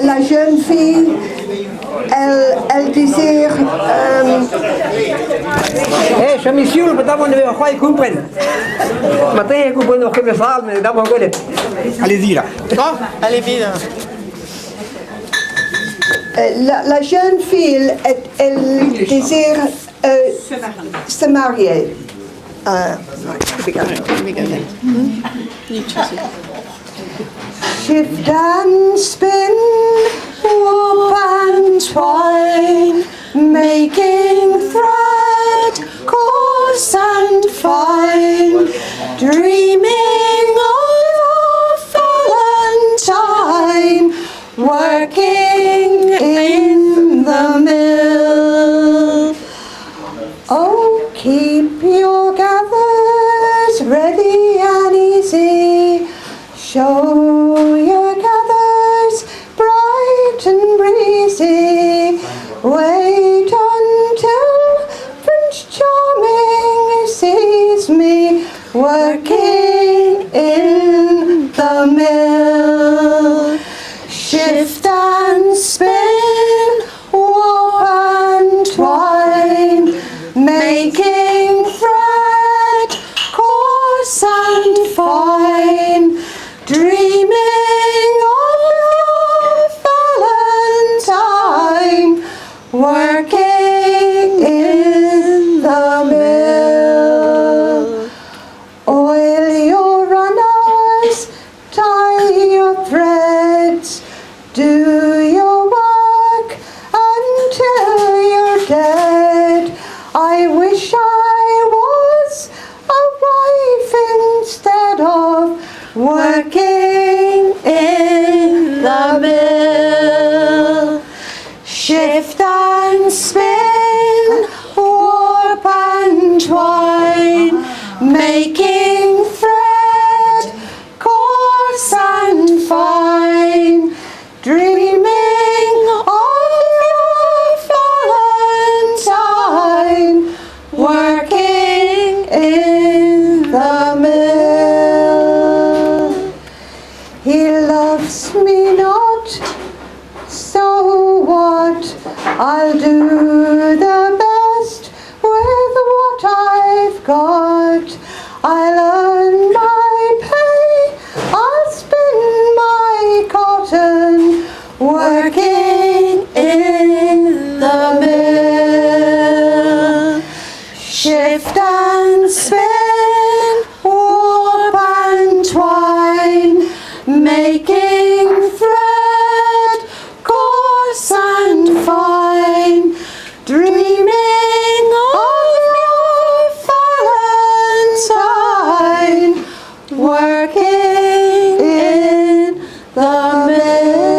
la jeune fille, elle désire... je me suis dit, dat we nu gewoon comprendre. Maar tegen comprendre nog geen verhaal, maar dat mag wel. Allez-y là. Allez vite. La jeune fille, elle désire se marier. Shift and spin, warp and twine, making thread, coarse and fine, dreaming of Valentine, working in the mill. Oh, keep your gathers ready and easy. Show your gathers bright and breezy. Wait until Prince Charming sees me working in the mill. Shift and spin, warp and twine, making thread, coarse and fine, dreaming of Valentine, working in the mill. Oil your runners, tie your threads, do your work until you're dead. I wish I was a wife instead of working in the mill. Shift and spin, warp and twine, making thread, coarse and fine, dreaming of your Valentine, working in the mill. He loves me not, so what? I'll do the best with what I've got. I'll earn my pay, I'll spin my cotton, working in the mill. Shift and spin, warp and twine, making thread, coarse and fine, dreaming of your Valentine, working in the mill.